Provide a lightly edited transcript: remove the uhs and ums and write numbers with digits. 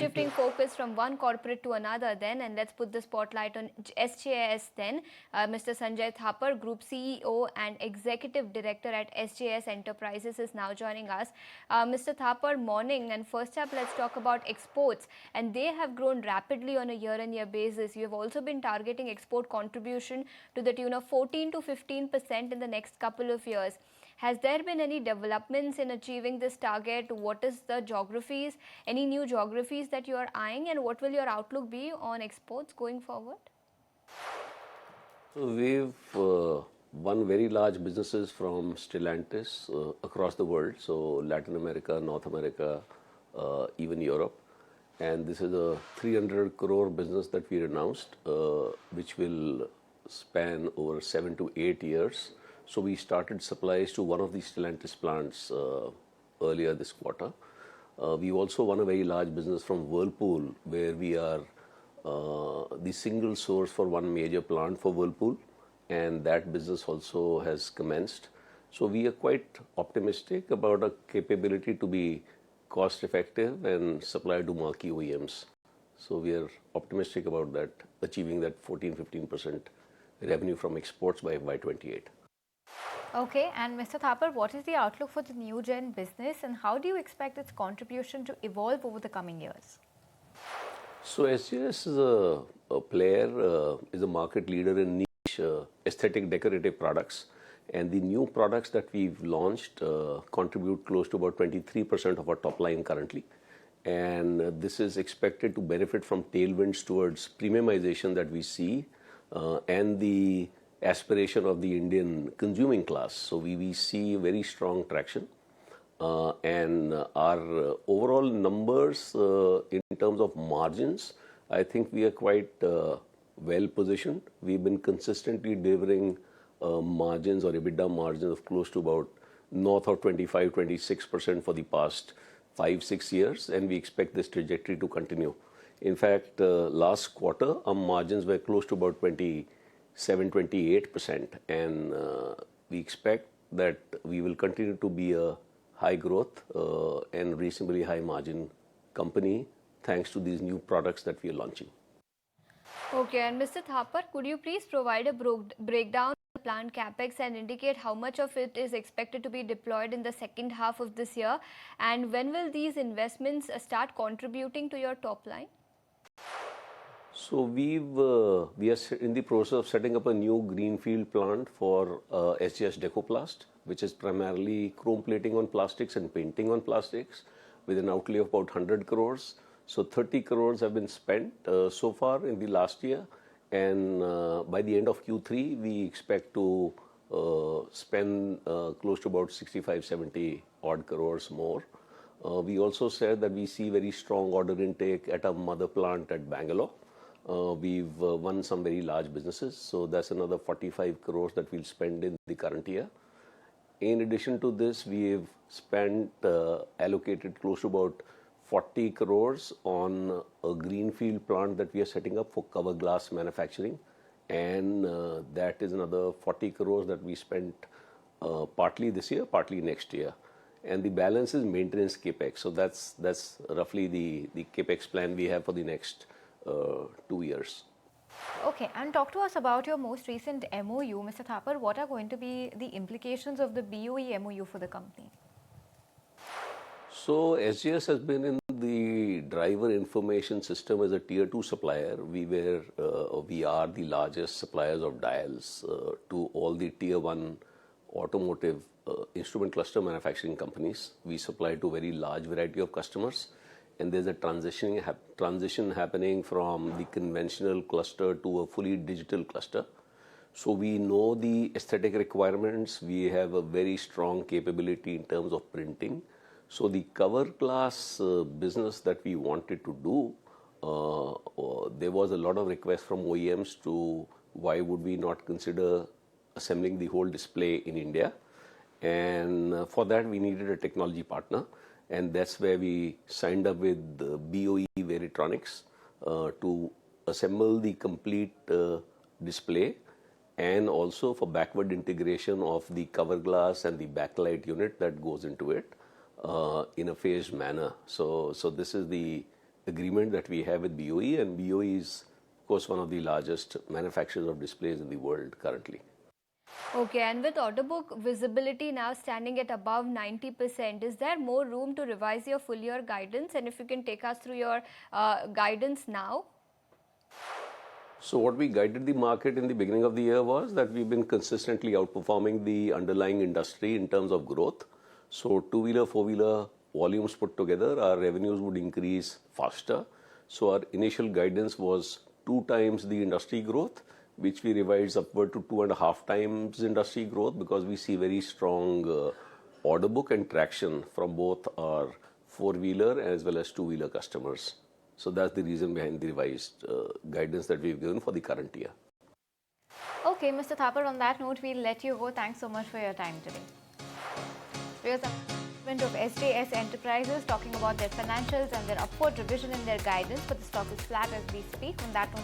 shifting focus from one corporate to another then, and let's put the spotlight on SJS then. Mr. Sanjay Thapar, Group CEO and Executive Director at SJS Enterprises, is now joining us. Mr. Thapar, morning, and first up let's talk about exports, and they have grown rapidly on a year-on-year basis. You have also been targeting export contribution to the tune of 14 to 15% in the next couple of years. Has there been any developments in achieving this target? What is the geographies, any new geographies that you are eyeing, and what will your outlook be on exports going forward? So we've won very large businesses from Stellantis across the world, so Latin America, North America, even Europe. And this is a 300 crore business that we announced, which will span over 7 to 8 years. So we started supplies to one of the Stellantis plants earlier this quarter. We also won a very large business from Whirlpool, where we are the single source for one major plant for Whirlpool, and that business also has commenced. So we are quite optimistic about our capability to be cost effective and supply to marquee OEMs. So we are optimistic about that, achieving that 14-15% revenue from exports by 28. Okay, and Mr. Thapar, what is the outlook for the new gen business, and how do you expect its contribution to evolve over the coming years? So SJS is a player, is a market leader in niche aesthetic decorative products, and the new products that we've launched contribute close to about 23% of our top line currently. And this is expected to benefit from tailwinds towards premiumization that we see and the aspiration of the Indian consuming class. So we see very strong traction. And our overall numbers in terms of margins, I think we are quite well positioned. We've been consistently delivering margins or EBITDA margins of close to about north of 25-26% for the past 5-6 years, and we expect this trajectory to continue. In fact, last quarter, our margins were close to about 27-28%, and we expect that we will continue to be a high growth and reasonably high margin company thanks to these new products that we are launching. Okay, and Mr. Thapar, could you please provide a breakdown of the planned Capex and indicate how much of it is expected to be deployed in the second half of this year, and when will these investments start contributing to your top line? So we are in the process of setting up a new greenfield plant for SJS Decoplast, which is primarily chrome plating on plastics and painting on plastics, with an outlay of about 100 crores. So 30 crores have been spent so far in the last year, and by the end of Q3, we expect to spend close to about 65-70 odd crores more. We also said that we see very strong order intake at our mother plant at Bangalore. We've won some very large businesses, so that's another 45 crores that we'll spend in the current year. In addition to this, we've spent allocated close to about 40 crores on a greenfield plant that we are setting up for cover glass manufacturing, and that is another 40 crores that we spent partly this year, partly next year. And the balance is maintenance Capex. So that's roughly the Capex plan we have for the next 2 years. Okay, and talk to us about your most recent MOU, Mr. Thapar. What are going to be the implications of the BOE MOU for the company? So SJS has been in the driver information system as a tier 2 supplier. We are the largest suppliers of dials to all the tier 1 automotive instrument cluster manufacturing companies. We supply to a very large variety of customers, and there's a transition happening from the conventional cluster to a fully digital cluster. So we know the aesthetic requirements. We have a very strong capability in terms of printing. So the cover glass business that we wanted to do, there was a lot of requests from OEMs to why would we not consider assembling the whole display in India. And for that, we needed a technology partner. And that's where we signed up with BOE Veritronics to assemble the complete display, and also for backward integration of the cover glass and the backlight unit that goes into it in a phased manner. So this is the agreement that we have with BOE, and BOE is, of course, one of the largest manufacturers of displays in the world currently. Okay, and with order book visibility now standing at above 90%, is there more room to revise your full year guidance? And if you can take us through your guidance now. So what we guided the market in the beginning of the year was that we've been consistently outperforming the underlying industry in terms of growth. So two-wheeler, four-wheeler volumes put together, our revenues would increase faster. So our initial guidance was 2 times the industry growth, which we revised upward to 2.5 times industry growth, because we see very strong order book and traction from both our four-wheeler as well as two-wheeler customers. So that's the reason behind the revised guidance that we've given for the current year. Okay, Mr. Thapar, on that note, we'll let you go. Thanks so much for your time today. Here's the management of SJS Enterprises talking about their financials and their upward revision in their guidance, but the stock is flat as we speak. On that note,